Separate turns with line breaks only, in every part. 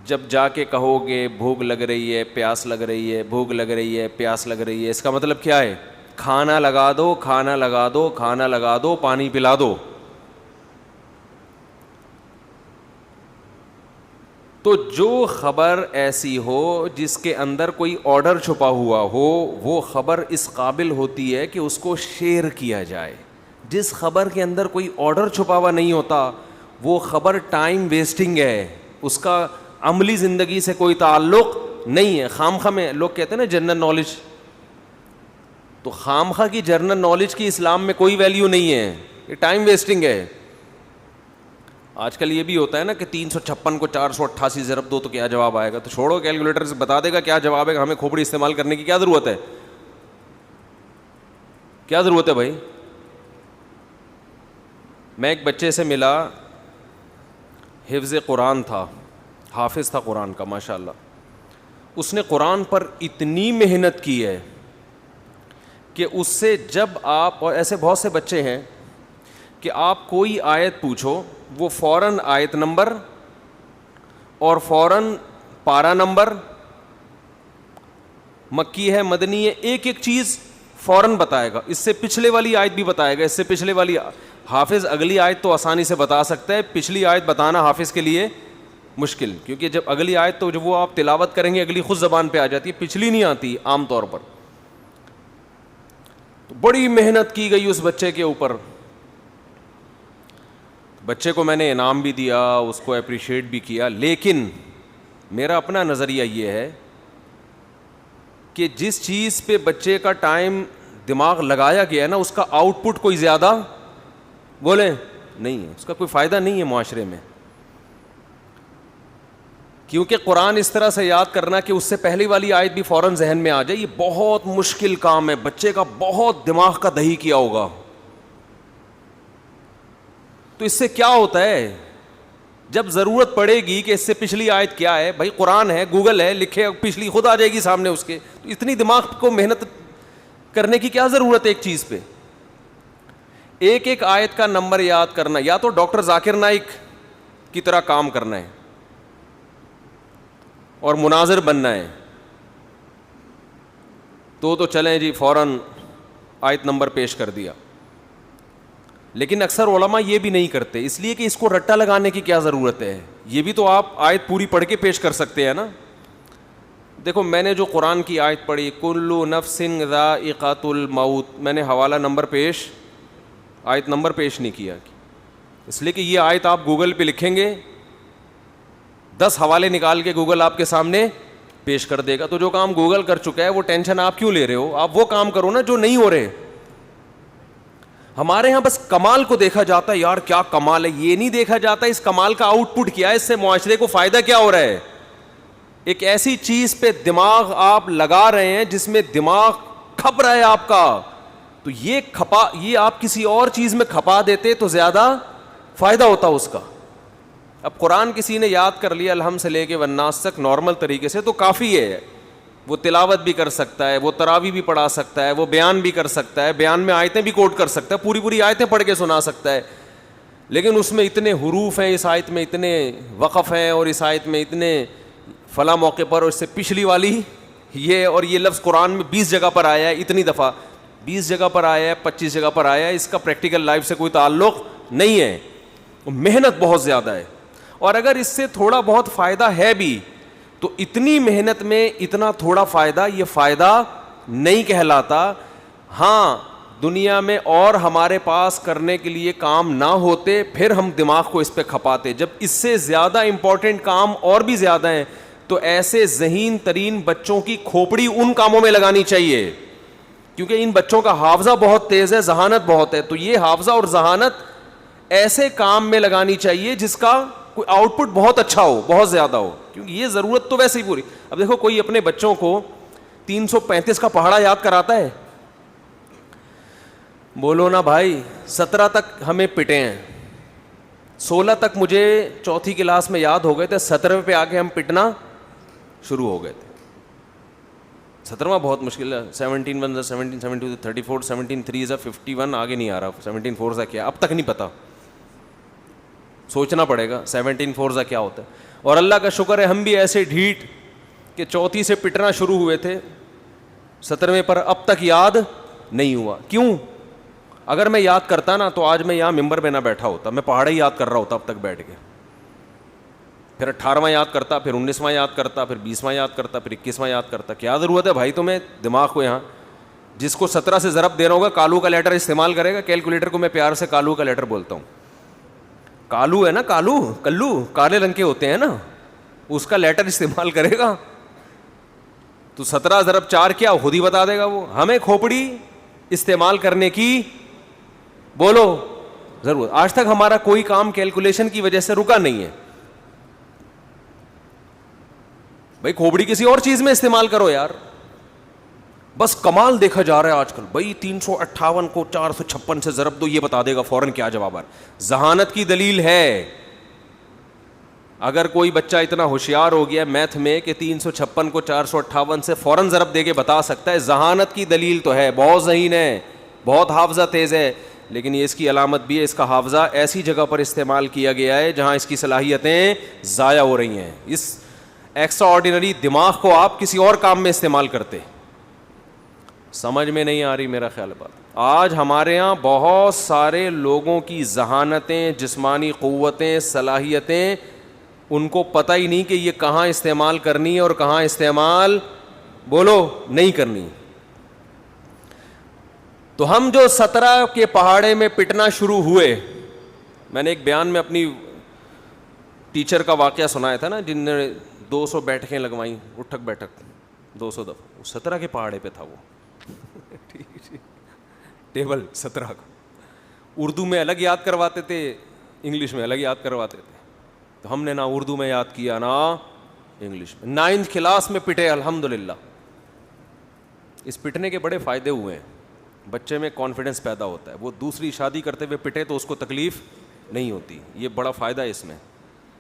جب جا کے کہو گے بھوک لگ رہی ہے پیاس لگ رہی ہے بھوک لگ رہی ہے پیاس لگ رہی ہے، اس کا مطلب کیا ہے؟ کھانا لگا دو کھانا لگا دو کھانا لگا دو پانی پلا دو. تو جو خبر ایسی ہو جس کے اندر کوئی آرڈر چھپا ہوا ہو وہ خبر اس قابل ہوتی ہے کہ اس کو شیئر کیا جائے. جس خبر کے اندر کوئی آرڈر چھپا ہوا نہیں ہوتا وہ خبر ٹائم ویسٹنگ ہے، اس کا عملی زندگی سے کوئی تعلق نہیں ہے. خامخواہ میں لوگ کہتے ہیں نا جنرل نالج، تو خامخواہ کی جنرل نالج کی اسلام میں کوئی ویلیو نہیں ہے، یہ ٹائم ویسٹنگ ہے. آج کل یہ بھی ہوتا ہے نا کہ 356 کو 488 ضرب دو تو کیا جواب آئے گا، تو چھوڑو کیلکولیٹر سے بتا دے گا کیا جواب ہے. ہمیں کھوپڑی استعمال کرنے کی کیا ضرورت ہے؟ کیا ضرورت ہے بھائی؟ میں ایک بچے سے ملا، حفظ قرآن تھا، حافظ تھا قرآن کا ماشاء اللہ. اس نے قرآن پر اتنی محنت کی ہے کہ اس سے جب آپ، اور ایسے بہت سے بچے ہیں کہ آپ کوئی آیت پوچھو وہ فوراً آیت نمبر اور فوراً پارا نمبر، مکی ہے مدنی ہے، ایک ایک چیز فوراً بتائے گا. اس سے پچھلے والی آیت بھی بتائے گا، اس سے پچھلے والی. حافظ اگلی آیت تو آسانی سے بتا سکتا ہے، پچھلی آیت بتانا حافظ کے لیے مشکل، کیونکہ جب اگلی آیت تو جب وہ آپ تلاوت کریں گے اگلی خود زبان پہ آ جاتی ہے، پچھلی نہیں آتی عام طور پر. تو بڑی محنت کی گئی اس بچے کے اوپر. بچے کو میں نے انعام بھی دیا، اس کو اپریشیٹ بھی کیا، لیکن میرا اپنا نظریہ یہ ہے کہ جس چیز پہ بچے کا ٹائم دماغ لگایا گیا ہے نا اس کا آؤٹ پٹ کوئی زیادہ بولیں نہیں ہے، اس کا کوئی فائدہ نہیں ہے معاشرے میں. کیونکہ قرآن اس طرح سے یاد کرنا کہ اس سے پہلی والی آیت بھی فوراً ذہن میں آ جائے، یہ بہت مشکل کام ہے. بچے کا بہت دماغ کا دہی کیا ہوگا. تو اس سے کیا ہوتا ہے، جب ضرورت پڑے گی کہ اس سے پچھلی آیت کیا ہے، بھائی قرآن ہے، گوگل ہے، لکھے پچھلی خود آ جائے گی سامنے اس کے. تو اتنی دماغ کو محنت کرنے کی کیا ضرورت ہے ایک چیز پہ؟ ایک ایک آیت کا نمبر یاد کرنا، یا تو ڈاکٹر ذاکر نائک کی طرح کام کرنا ہے اور مناظر بننا ہے، تو چلیں جی فوراً آیت نمبر پیش کر دیا. لیکن اکثر علماء یہ بھی نہیں کرتے، اس لیے کہ اس کو رٹا لگانے کی کیا ضرورت ہے، یہ بھی تو آپ آیت پوری پڑھ کے پیش کر سکتے ہیں نا. دیکھو میں نے جو قرآن کی آیت پڑھی کل نفس ذائقۃ الموت، میں نے حوالہ نمبر پیش، آیت نمبر پیش نہیں کیا، اس لیے کہ یہ آیت آپ گوگل پہ لکھیں گے 10 حوالے نکال کے گوگل آپ کے سامنے پیش کر دے گا. تو جو کام گوگل کر چکا ہے وہ ٹینشن آپ کیوں لے رہے ہو؟ آپ وہ کام کرو نا جو نہیں ہو رہے. ہمارے ہاں بس کمال کو دیکھا جاتا ہے، یار کیا کمال ہے، یہ نہیں دیکھا جاتا اس کمال کا آؤٹ پٹ کیا ہے، اس سے معاشرے کو فائدہ کیا ہو رہا ہے. ایک ایسی چیز پہ دماغ آپ لگا رہے ہیں جس میں دماغ کھپ رہا ہے آپ کا، تو یہ آپ کسی اور چیز میں کھپا دیتے تو زیادہ فائدہ ہوتا اس کا. اب قرآن کسی نے یاد کر لیا الحمد سے لے کے والناس تک نارمل طریقے سے تو کافی ہے، وہ تلاوت بھی کر سکتا ہے، وہ تراویح بھی پڑھا سکتا ہے، وہ بیان بھی کر سکتا ہے، بیان میں آیتیں بھی کوٹ کر سکتا ہے، پوری آیتیں پڑھ کے سنا سکتا ہے. لیکن اس میں اتنے حروف ہیں، اس آیت میں اتنے وقف ہیں، اور اس آیت میں اتنے فلاں موقع پر، اور اس سے پچھلی والی یہ، اور یہ لفظ قرآن میں 20 جگہ پر آیا ہے، اتنی دفعہ 20 جگہ پر آیا ہے، 25 جگہ پر آیا ہے، اس کا پریکٹیکل لائف سے کوئی تعلق نہیں ہے. محنت بہت زیادہ ہے، اور اگر اس سے تھوڑا بہت فائدہ ہے بھی تو اتنی محنت میں اتنا تھوڑا فائدہ یہ فائدہ نہیں کہلاتا. ہاں دنیا میں اور ہمارے پاس کرنے کے لیے کام نہ ہوتے پھر ہم دماغ کو اس پہ کھپاتے. جب اس سے زیادہ امپورٹنٹ کام اور بھی زیادہ ہیں تو ایسے ذہین ترین بچوں کی کھوپڑی ان کاموں میں لگانی چاہیے، کیونکہ ان بچوں کا حافظہ بہت تیز ہے، ذہانت بہت ہے. تو یہ حافظہ اور ذہانت ایسے کام میں لگانی چاہیے جس کا کوئی آؤٹ پٹ بہت اچھا ہو، بہت زیادہ ہو، کیونکہ یہ ضرورت تو ویسے ہی پوری. اب دیکھو کوئی اپنے بچوں کو 335 کا پہاڑا یاد کراتا ہے، بولو نا بھائی 17 تک ہمیں پٹے ہیں، 16 تک مجھے چوتھی کلاس میں یاد ہو گئے تھے، 17ویں پہ آ کے ہم پٹنا شروع ہو گئے تھے. 17واں بہت مشکل ہے. 17 1 17 17 34 17 3 51 آگے نہیں آ رہا. 17 4 کیا اب تک نہیں پتا، سوچنا پڑے گا 17 4 کیا ہوتا ہے. اور اللہ کا شکر ہے ہم بھی ایسے ڈھیٹ کہ چوتھی سے پٹنا شروع ہوئے تھے 17ویں پر اب تک یاد نہیں ہوا. کیوں؟ اگر میں یاد کرتا نا تو آج میں یہاں ممبر پہ نہ بیٹھا ہوتا, میں پہاڑے یاد کر رہا ہوتا اب تک بیٹھ کے. پھر 18واں یاد کرتا, پھر 19واں یاد کرتا, پھر 20واں یاد کرتا, پھر 21واں یاد کرتا. کیا ضرورت ہے بھائی تمہیں دماغ کو یہاں؟ جس کو 17 سے ضرب دینا ہوگا کالو کا لیٹر استعمال کرے گا. کیلکولیٹر کو میں پیار سے کالو کا لیٹر بولتا ہوں. کالو ہے نا, کلو کالے رنگ کے ہوتے ہیں نا, اس کا لیٹر استعمال کرے گا تو 17 ضرب 4 کیا خود ہی بتا دے گا وہ. ہمیں کھوپڑی استعمال کرنے کی بولو ضرورت. آج تک ہمارا کوئی کام کیلکولیشن کی وجہ سے رکا نہیں ہے. بھائی کھوپڑی کسی اور چیز میں استعمال کرو یار. بس کمال دیکھا جا رہا ہے آج کل. بھائی 358 کو 456 سے ضرب دو, یہ بتا دے گا فوراً کیا جواب آ رہا ہے. ذہانت کی دلیل ہے. اگر کوئی بچہ اتنا ہوشیار ہو گیا میتھ میں کہ 356 کو 458 سے فوراً ضرب دے کے بتا سکتا ہے, ذہانت کی دلیل تو ہے. بہت ذہین ہے, بہت حافظہ تیز ہے, لیکن یہ اس کی علامت بھی ہے, اس کا حافظہ ایسی جگہ پر استعمال کیا گیا ہے جہاں اس کی صلاحیتیں ضائع ہو رہی ہیں. اس ایکسٹرا آرڈینری دماغ کو آپ کسی اور کام میں استعمال کرتے. سمجھ میں نہیں آ رہی میرا خیال بات. آج ہمارے یہاں بہت سارے لوگوں کی ذہانتیں, جسمانی قوتیں, صلاحیتیں, ان کو پتہ ہی نہیں کہ یہ کہاں استعمال کرنی ہے اور کہاں استعمال بولو نہیں کرنی. تو ہم جو 17 کے پہاڑے میں پٹنا شروع ہوئے, میں نے ایک بیان میں اپنی ٹیچر کا واقعہ سنایا تھا نا, جن نے 200 بیٹھکیں لگوائیں, اٹھک بیٹھک 200 دفعہ. 17 کے پہاڑے پہ تھا وہ ٹیبل 17 کا. اردو میں الگ یاد کرواتے تھے, انگلش میں الگ یاد کرواتے تھے. تو ہم نے نہ اردو میں یاد کیا نہ انگلش میں. 9th کلاس میں پٹے الحمدللہ. اس پٹنے کے بڑے فائدے ہوئے ہیں. بچے میں کانفیڈنس پیدا ہوتا ہے. وہ دوسری شادی کرتے ہوئے پٹے تو اس کو تکلیف نہیں ہوتی. یہ بڑا فائدہ ہے اس میں.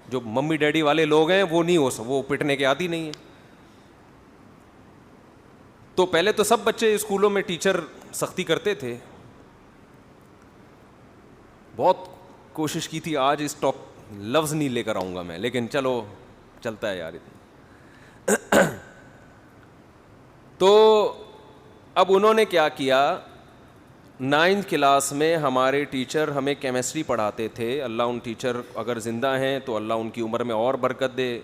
جو ممی ڈیڈی والے لوگ ہیں وہ نہیں وہ پٹنے کے عادی نہیں ہیں. تو پہلے تو سب بچے اسکولوں میں ٹیچر سختی کرتے تھے, بہت کوشش کی تھی. آج اس لفظ نہیں لے کر آؤں گا میں, لیکن چلو چلتا ہے یار اتنا. تو اب انہوں نے کیا کیا, 9th کلاس میں ہمارے ٹیچر ہمیں کیمسٹری پڑھاتے تھے. اللہ ان ٹیچر اگر زندہ ہیں تو اللہ ان کی عمر میں اور برکت دے,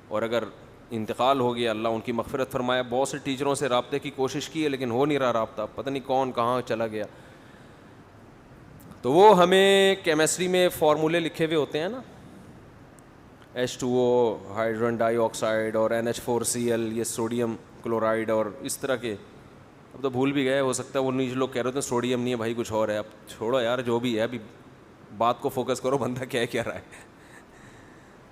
اور اگر انتقال ہو گیا اللہ ان کی مغفرت فرمایا. بہت سے ٹیچروں سے رابطے کی کوشش کی ہے لیکن ہو نہیں رہا رابطہ, پتہ نہیں کون کہاں چلا گیا. تو وہ ہمیں کیمسٹری میں فارمولے لکھے ہوئے ہوتے ہیں نا, H2O ہائیڈروجن ڈائی آکسائڈ اور NH4Cl, یہ سوڈیم کلورائڈ اور اس طرح کے. اب تو بھول بھی گئے, ہو سکتا ہے وہ نیچے لوگ کہہ رہے تھے سوڈیم نہیں ہے بھائی کچھ اور ہے. اب چھوڑو یار جو بھی ہے, ابھی بات کو فوکس کرو, بندہ کیا کہہ رہا ہے.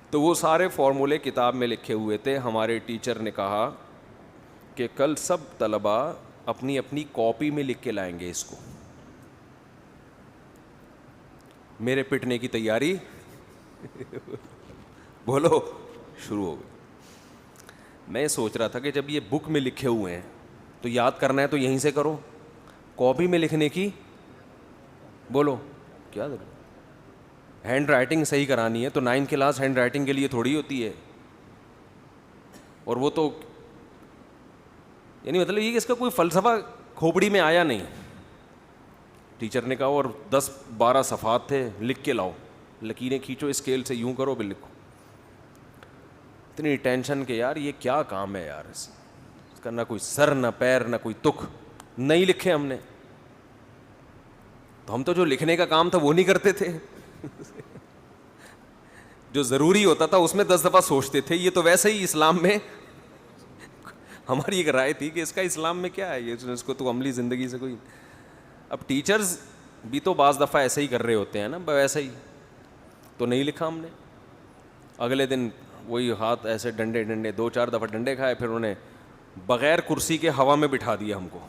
تو وہ سارے فارمولے کتاب میں لکھے ہوئے تھے. ہمارے ٹیچر نے کہا کہ کل سب طلباء اپنی اپنی کاپی میں لکھ کے لائیں گے اس کو. میرے پٹنے کی تیاری بولو شروع ہو گئی. میں سوچ رہا تھا کہ جب یہ بک میں لکھے ہوئے ہیں تو یاد کرنا ہے تو یہیں سے کرو, کاپی میں لکھنے کی بولو کیا ضرورت. ہینڈ رائٹنگ صحیح کرانی ہے تو 9th کلاس ہینڈ رائٹنگ کے لیے تھوڑی ہوتی ہے. اور وہ تو یعنی مطلب یہ کہ اس کا کوئی فلسفہ کھوپڑی میں آیا نہیں. ٹیچر نے کہا اور 10-12 صفحات تھے, لکھ کے لاؤ, لکیریں کھینچو اسکیل سے, یوں کرو پھر لکھو. اتنی ٹینشن کہ یار یہ کیا کام ہے یار, اس کا نہ کوئی سر نہ پیر نہ کوئی تک. نہیں لکھے ہم نے تو ہم تو جو لکھنے کا کام تھا وہ نہیں کرتے تھے. جو ضروری ہوتا تھا اس میں 10 دفعہ سوچتے تھے. یہ تو ویسے ہی اسلام میں ہماری ایک رائے تھی کہ اس کا اسلام میں کیا ہے, یہ اس کو تو عملی زندگی سے کوئی. اب ٹیچرز بھی تو بعض دفعہ ایسے ہی کر رہے ہوتے ہیں نا, ویسے ہی تو نہیں لکھا ہم نے. اگلے دن وہی ہاتھ ایسے ڈنڈے 2-4 دفعہ ڈنڈے کھائے, پھر انہیں بغیر کرسی کے ہوا میں بٹھا دیا ہم کو.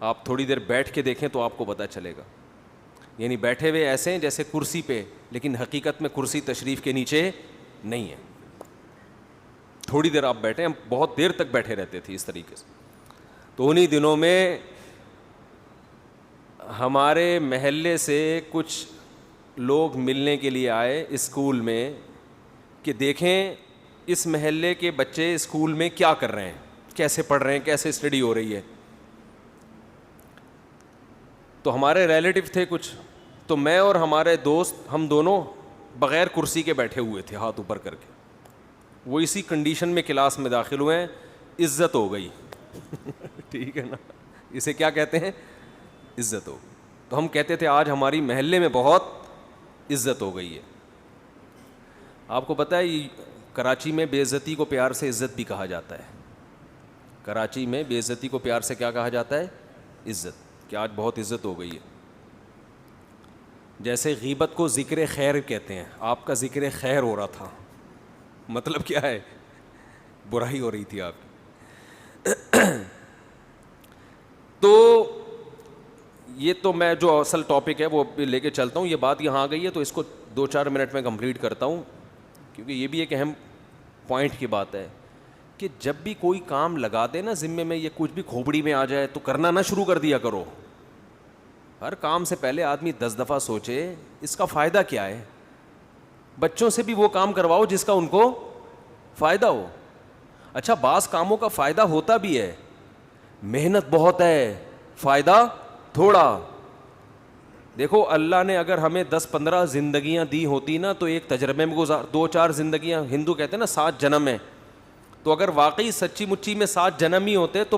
آپ تھوڑی دیر بیٹھ کے دیکھیں تو آپ کو پتہ چلے گا. یعنی بیٹھے ہوئے ایسے ہیں جیسے کرسی پہ, لیکن حقیقت میں کرسی تشریف کے نیچے نہیں ہے. تھوڑی دیر آپ بیٹھے, ہم بہت دیر تک بیٹھے رہتے تھے اس طریقے سے. تو انہی دنوں میں ہمارے محلے سے کچھ لوگ ملنے کے لیے آئے اسکول میں کہ دیکھیں اس محلے کے بچے اسکول میں کیا کر رہے ہیں, کیسے پڑھ رہے ہیں, کیسے اسٹڈی ہو رہی ہے. تو ہمارے ریلیٹیو تھے کچھ, تو میں اور ہمارے دوست ہم دونوں بغیر کرسی کے بیٹھے ہوئے تھے, ہاتھ اوپر کر کے. وہ اسی کنڈیشن میں کلاس میں داخل ہوئے ہیں, عزت ہو گئی. ٹھیک ہے نا, اسے کیا کہتے ہیں, عزت ہو گئی. تو ہم کہتے تھے آج ہماری محلے میں بہت عزت ہو گئی ہے. آپ کو پتہ ہے کراچی میں بے عزتی کو پیار سے عزت بھی کہا جاتا ہے. کراچی میں بے عزتی کو پیار سے کیا کہا جاتا ہے, عزت, کہ آج بہت عزت ہو گئی ہے. جیسے غیبت کو ذکر خیر کہتے ہیں, آپ کا ذکر خیر ہو رہا تھا, مطلب کیا ہے, برائی ہو رہی تھی آپ کی. تو یہ تو میں جو اصل ٹاپک ہے وہ لے کے چلتا ہوں. یہ بات یہاں آ گئی ہے تو اس کو 2-4 منٹ میں کمپلیٹ کرتا ہوں, کیونکہ یہ بھی ایک اہم پوائنٹ کی بات ہے کہ جب بھی کوئی کام لگا دے نا ذمے میں, یہ کچھ بھی کھوپڑی میں آ جائے تو کرنا نہ شروع کر دیا کرو. ہر کام سے پہلے آدمی 10 دفعہ سوچے اس کا فائدہ کیا ہے. بچوں سے بھی وہ کام کرواؤ جس کا ان کو فائدہ ہو. اچھا, بعض کاموں کا فائدہ ہوتا بھی ہے, محنت بہت ہے, فائدہ تھوڑا. دیکھو اللہ نے اگر ہمیں 10-15 زندگیاں دی ہوتی نا تو ایک تجربے میں 2-4 زندگیاں, ہندو کہتے ہیں نا 7 جنم ہیں, تو اگر واقعی سچی مچی میں 7 جنم ہی ہوتے تو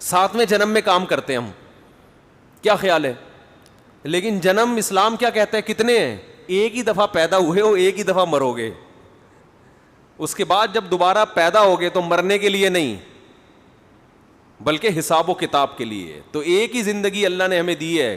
7ویں جنم میں کام کرتے ہم. کیا خیال ہے؟ لیکن جنم اسلام کیا کہتا ہے, کتنے ہیں, ایک ہی دفعہ پیدا ہوئے ہو, ایک ہی دفعہ مرو گے. اس کے بعد جب دوبارہ پیدا ہوگے تو مرنے کے لیے نہیں بلکہ حساب و کتاب کے لیے. تو ایک ہی زندگی اللہ نے ہمیں دی ہے,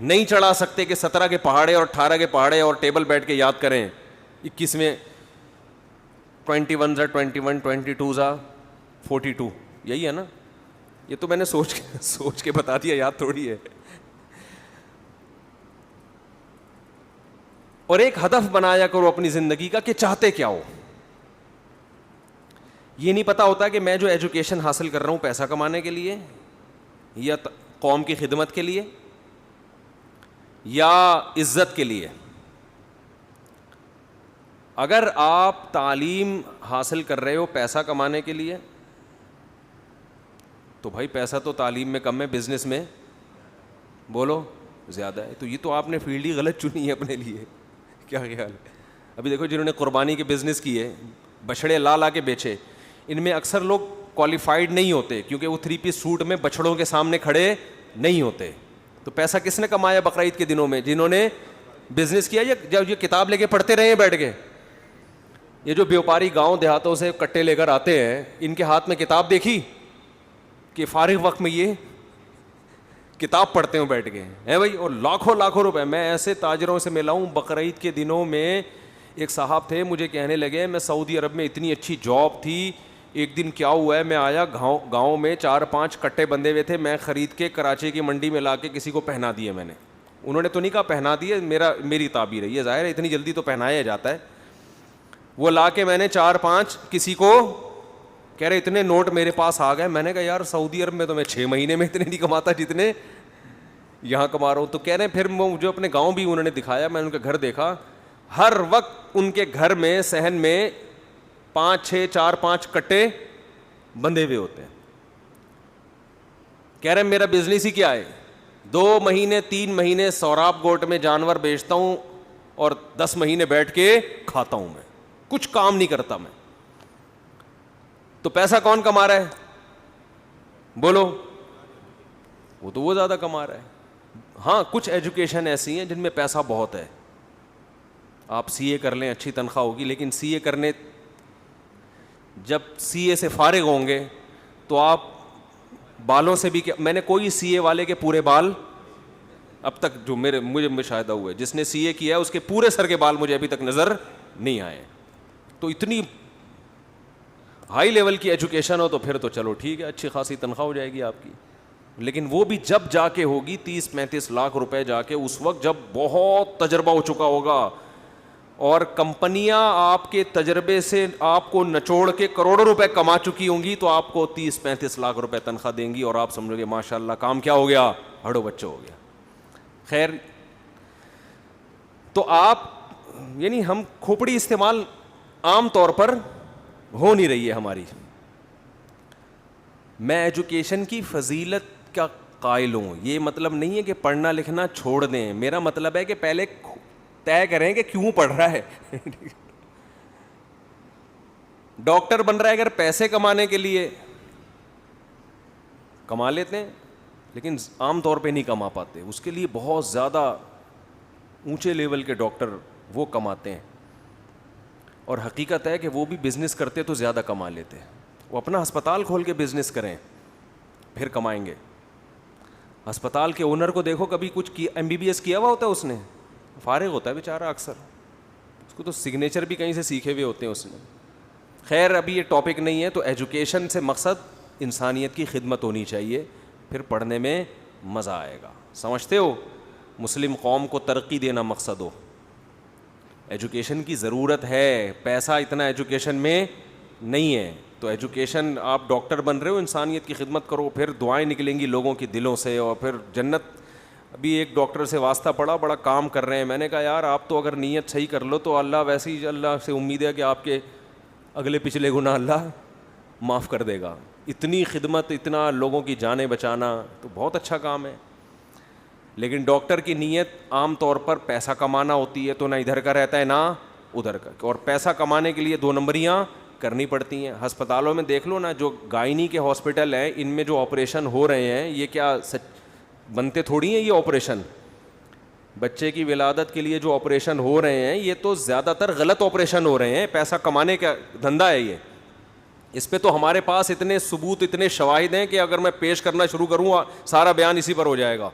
نہیں چڑھا سکتے کہ 17 کے پہاڑے اور 18 کے پہاڑے اور ٹیبل بیٹھ کے یاد کریں. 21 میں 21 21 22 42, یہی ہے نا. یہ تو میں نے سوچ کے بتا دیا, یاد تھوڑی ہے. اور ایک ہدف بنایا کرو اپنی زندگی کا کہ چاہتے کیا ہو. یہ نہیں پتا ہوتا کہ میں جو ایجوکیشن حاصل کر رہا ہوں پیسہ کمانے کے لیے, یا قوم کی خدمت کے لیے, یا عزت کے لیے. اگر آپ تعلیم حاصل کر رہے ہو پیسہ کمانے کے لیے تو بھائی پیسہ تو تعلیم میں کم ہے, بزنس میں بولو زیادہ ہے. تو یہ تو آپ نے فیلڈ ہی غلط چنی ہے اپنے لیے. کیا خیال ہے؟ ابھی دیکھو جنہوں نے قربانی کے بزنس کیے, بچھڑے لا کے بیچے, ان میں اکثر لوگ کوالیفائڈ نہیں ہوتے کیونکہ وہ 3 پیس سوٹ میں بچھڑوں کے سامنے کھڑے نہیں ہوتے. تو پیسہ کس نے کمایا بقرعید کے دنوں میں؟ جنہوں نے بزنس کیا, یا جب یہ کتاب لے کے پڑھتے رہے ہیں بیٹھ کے. یہ جو بیوپاری گاؤں دیہاتوں سے کٹے لے کر آتے ہیں, ان کے ہاتھ میں کتاب دیکھی کہ فارغ وقت میں یہ کتاب پڑھتے ہوں بیٹھ کے ہیں بھائی, اور لاکھوں روپے. میں ایسے تاجروں سے ملا ہوں بقرعید کے دنوں میں. ایک صاحب تھے مجھے کہنے لگے میں سعودی عرب میں اتنی اچھی جاب تھی, ایک دن کیا ہوا ہے, میں آیا گاؤں میں 4-5 کٹے بندھے ہوئے تھے, میں خرید کے کراچی کی منڈی میں لا کے کسی کو پہنا دیے میں نے. انہوں نے تو نہیں کہا پہنا دیے, میری تعبیر ہے, یہ ظاہر ہے اتنی جلدی تو پہنایا جاتا ہے. وہ لا کے میں نے 4-5 کسی کو, کہہ رہے اتنے نوٹ میرے پاس آ گئے. میں نے کہا یار سعودی عرب میں تو میں 6 مہینے میں اتنے نہیں کماتا جتنے یہاں کما رہا ہوں. تو کہہ رہے ہیں پھر مجھے اپنے گاؤں بھی انہوں نے دکھایا, میں ان کا گھر دیکھا, ہر وقت ان کے گھر میں صحن میں 4-5 کٹے بندھے ہوئے ہوتے ہیں. کہہ رہے ہیں میرا بزنس ہی کیا ہے, 2 مہینے 3 مہینے سوراب گوٹ میں جانور بیچتا ہوں اور 10 مہینے بیٹھ کے کھاتا ہوں, میں کچھ کام نہیں کرتا میں. تو پیسہ کون کما رہا ہے بولو؟ وہ تو وہ زیادہ کما رہا ہے. ہاں کچھ ایجوکیشن ایسی ہیں جن میں پیسہ بہت ہے, آپ سی اے کر لیں اچھی تنخواہ ہوگی, لیکن سی اے کرنے جب سی اے سے فارغ ہوں گے تو آپ بالوں سے بھی میں نے کوئی سی اے والے کے پورے بال اب تک جو مجھے مشاہدہ ہوا ہے, جس نے سی اے کیا ہے اس کے پورے سر کے بال مجھے ابھی تک نظر نہیں آئے. تو اتنی ہائی لیول کی ایجوکیشن ہو تو پھر تو چلو ٹھیک ہے, اچھی خاصی تنخواہ ہو جائے گی آپ کی. لیکن وہ بھی جب جا کے ہوگی 30-35 لاکھ روپے جا کے, اس وقت جب بہت تجربہ ہو چکا ہوگا اور کمپنیاں آپ کے تجربے سے آپ کو نچوڑ کے کروڑوں روپے کما چکی ہوں گی, تو آپ کو 30-35 لاکھ روپے تنخواہ دیں گی اور آپ سمجھو گے ماشاء اللہ کام کیا ہو گیا, ہڑو بچہ ہو گیا. خیر تو آپ یعنی ہم کھوپڑی استعمال عام طور پر ہو نہیں رہی ہے ہماری. میں ایجوکیشن کی فضیلت کا قائل ہوں. یہ مطلب نہیں ہے کہ پڑھنا لکھنا چھوڑ دیں, میرا مطلب ہے کہ پہلے طے کریں کہ کیوں پڑھ رہا ہے. ڈاکٹر بن رہا ہے اگر پیسے کمانے کے لیے, کما لیتے ہیں لیکن عام طور پہ نہیں کما پاتے. اس کے لیے بہت زیادہ اونچے لیول کے ڈاکٹر وہ کماتے ہیں, اور حقیقت ہے کہ وہ بھی بزنس کرتے تو زیادہ کما لیتے. وہ اپنا ہسپتال کھول کے بزنس کریں پھر کمائیں گے. ہسپتال کے اونر کو دیکھو, کبھی کچھ MBBS کیا ہوا ہوتا ہے اس نے, فارغ ہوتا ہے بیچارہ اکثر, اس کو تو سگنیچر بھی کہیں سے سیکھے ہوئے ہوتے ہیں اس نے. خیر ابھی یہ ٹاپک نہیں ہے. تو ایجوکیشن سے مقصد انسانیت کی خدمت ہونی چاہیے, پھر پڑھنے میں مزہ آئے گا. سمجھتے ہو, مسلم قوم کو ترقی دینا مقصد ہو. ایجوکیشن کی ضرورت ہے, پیسہ اتنا ایجوکیشن میں نہیں ہے. تو ایجوکیشن, آپ ڈاکٹر بن رہے ہو, انسانیت کی خدمت کرو, پھر دعائیں نکلیں گی لوگوں کے دلوں سے, اور پھر جنت. ابھی ایک ڈاکٹر سے واسطہ پڑا, بڑا کام کر رہے ہیں. میں نے کہا یار آپ تو اگر نیت صحیح کر لو تو اللہ ویسے ہی, اللہ سے امید ہے کہ آپ کے اگلے پچھلے گناہ اللہ معاف کر دے گا. اتنی خدمت, اتنا لوگوں کی جانیں بچانا تو بہت اچھا کام ہے. لیکن ڈاکٹر کی نیت عام طور پر پیسہ کمانا ہوتی ہے, تو نہ ادھر کا رہتا ہے نہ ادھر کا, اور پیسہ کمانے کے لیے 2 نمبریاں کرنی پڑتی ہیں. ہسپتالوں میں دیکھ لو نا, جو گائنی کے ہاسپٹل ہیں ان میں جو آپریشن ہو رہے ہیں, یہ کیا بنتے تھوڑی ہیں یہ آپریشن. بچے کی ولادت کے لیے جو آپریشن ہو رہے ہیں یہ تو زیادہ تر غلط آپریشن ہو رہے ہیں. پیسہ کمانے کا دھندا ہے یہ. اس پہ تو ہمارے پاس اتنے ثبوت, اتنے شواہد ہیں کہ اگر میں پیش کرنا شروع کروں سارا بیان اسی پر ہو جائے گا.